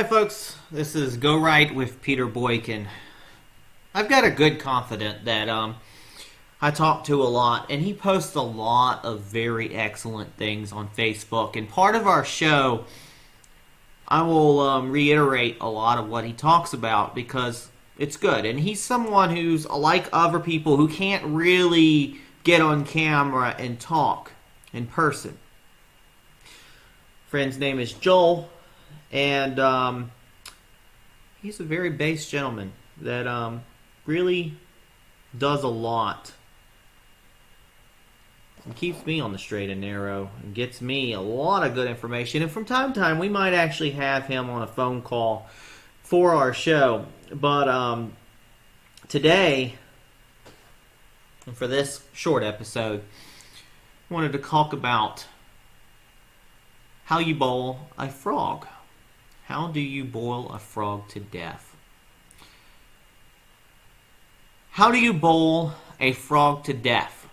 Hi folks, this is GoRight with Peter Boykin. I've got a good confidant that I talk to a lot, and he posts a lot of very excellent things on Facebook. And part of our show, I will reiterate a lot of what he talks about because it's good. And he's someone who's like other people who can't really get on camera and talk in person. Friend's name is Joel, and he's a very base gentleman that really does a lot and keeps me on the straight and narrow and gets me a lot of good information. And from time to time, we might actually have him on a phone call for our show. But today, and for this short episode, I wanted to talk about how you boil a frog. How do you boil a frog to death? How do you boil a frog to death?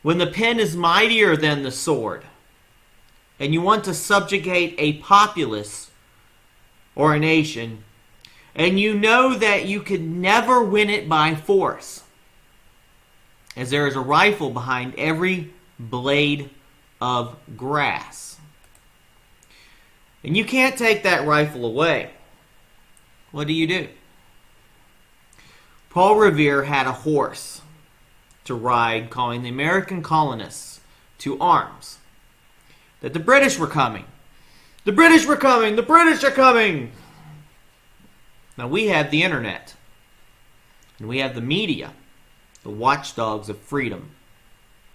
When the pen is mightier than the sword, and you want to subjugate a populace or a nation, and you know that you could never win it by force, as there is a rifle behind every blade of grass. And you can't take that rifle away. What do? Paul Revere had a horse to ride, calling the American colonists to arms. That the British were coming. The British were coming! The British are coming! Now we have the internet. And we have the media, the watchdogs of freedom,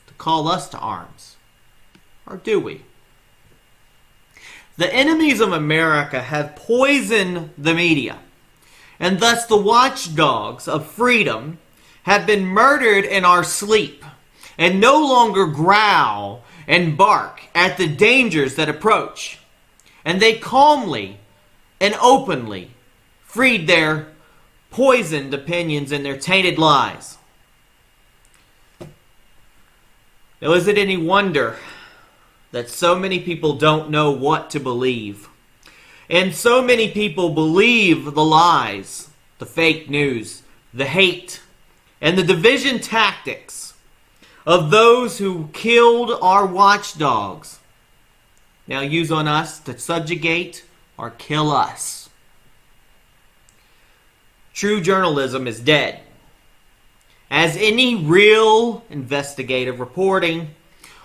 to call us to arms. Or do we? The enemies of America have poisoned the media, and thus the watchdogs of freedom have been murdered in our sleep and no longer growl and bark at the dangers that approach. And they calmly and openly freed their poisoned opinions and their tainted lies. Now, is it any wonder that so many people don't know what to believe? And so many people believe the lies, the fake news, the hate, and the division tactics of those who killed our watchdogs now use on us to subjugate or kill us. True journalism is dead. As any real investigative reporting,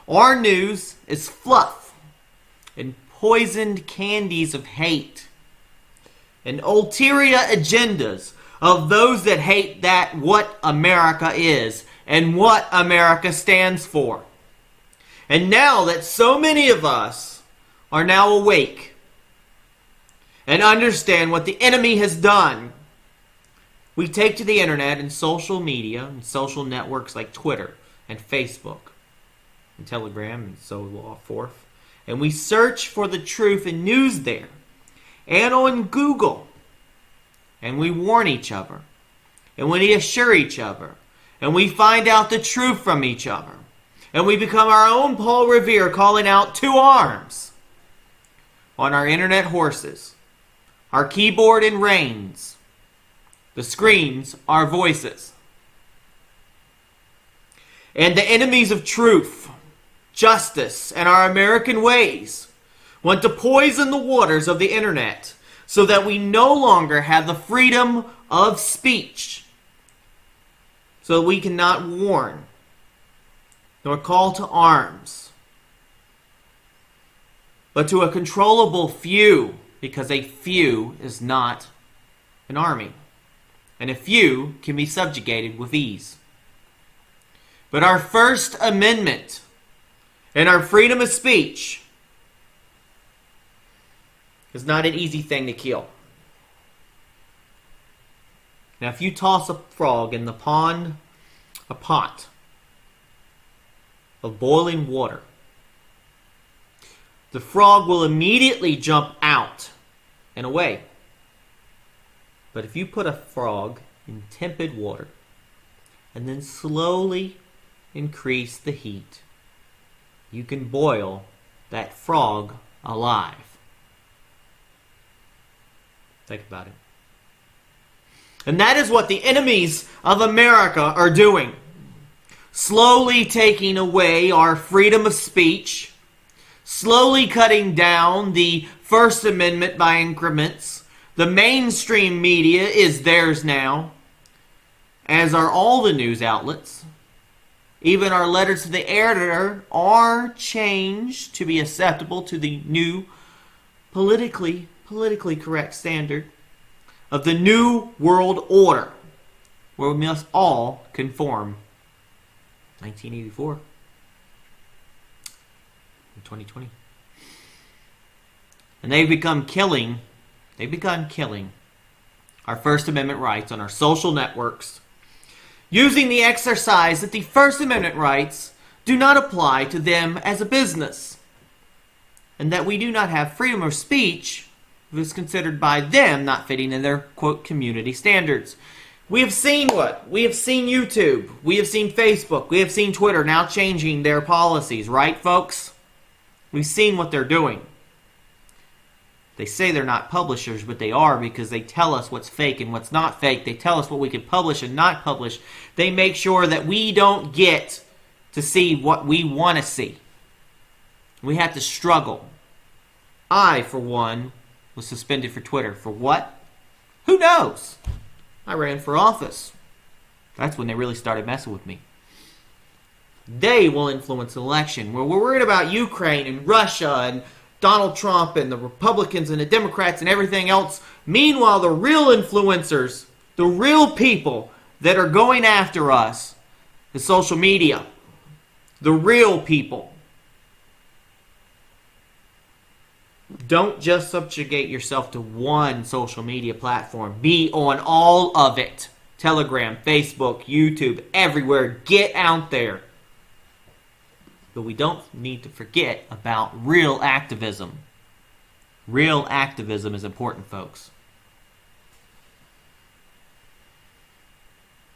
our news is fluff and poisoned candies of hate and ulterior agendas of those that hate that what America is and what America stands for. And now that so many of us are now awake and understand what the enemy has done, we take to the internet and social media and social networks like Twitter and Facebook and Telegram and so forth, and we search for the truth and news there and on Google, and we warn each other and we assure each other and we find out the truth from each other, and we become our own Paul Revere calling out to arms on our internet horses, our keyboard and reins, the screens, our voices. And the enemies of truth, justice, and our American ways want to poison the waters of the internet so that we no longer have the freedom of speech, so that we cannot warn nor call to arms, but to a controllable few, because a few is not an army, and a few can be subjugated with ease. But our First Amendment and our freedom of speech is not an easy thing to kill. Now, if you toss a frog in a pot of boiling water, the frog will immediately jump out and away. But if you put a frog in tepid water and then slowly increase the heat, you can boil that frog alive. Think about it. And that is what the enemies of America are doing. Slowly taking away our freedom of speech, slowly cutting down the First Amendment by increments. The mainstream media is theirs now, as are all the news outlets. Even our letters to the editor are changed to be acceptable to the new politically correct standard of the new world order, where we must all conform. 1984 and 2020. And they've begun killing our First Amendment rights on our social networks, using the exercise that the First Amendment rights do not apply to them as a business, and that we do not have freedom of speech if it's considered by them not fitting in their, quote, community standards. We have seen what? We have seen YouTube. We have seen Facebook. We have seen Twitter now changing their policies, right, folks? We've seen what they're doing. They say they're not publishers, but they are, because they tell us what's fake and what's not fake. They tell us what we can publish and not publish. They make sure that we don't get to see what we want to see. We have to struggle. I, for one, was suspended for Twitter. For what? Who knows? I ran for office. That's when they really started messing with me. They will influence the election. We're worried about Ukraine and Russia and Donald Trump and the Republicans and the Democrats and everything else. Meanwhile, the real influencers, the real people that are going after us, the social media, the real people. Don't just subjugate yourself to one social media platform. Be on all of it. Telegram, Facebook, YouTube, everywhere. Get out there. But we don't need to forget about real activism. Real activism is important, folks.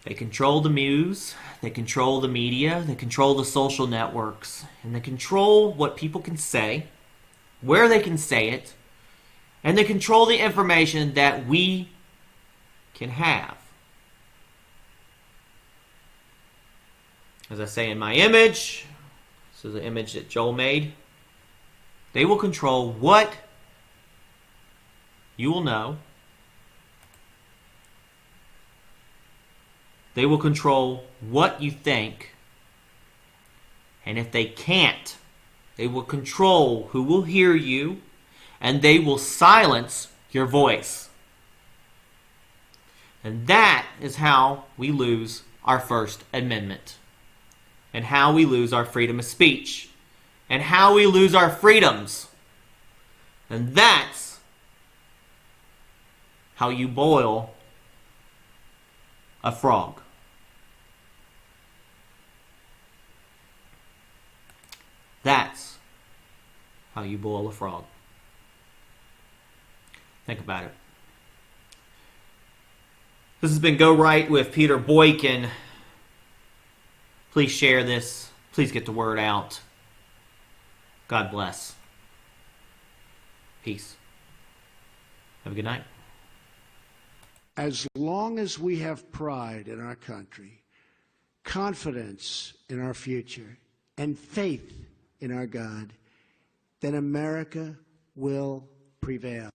They control the news, they control the media, they control the social networks, and they control what people can say, where they can say it, and they control the information that we can have. As I say in my image, this is an image that Joel made, they will control what you will know. They will control what you think. And if they can't, they will control who will hear you, and they will silence your voice. And that is how we lose our First Amendment, and how we lose our freedom of speech, and how we lose our freedoms. And that's how you boil a frog. That's how you boil a frog. Think about it. This has been GoRight with Peter Boykin. Please share this. Please get the word out. God bless. Peace. Have a good night. As long as we have pride in our country, confidence in our future, and faith in our God, then America will prevail.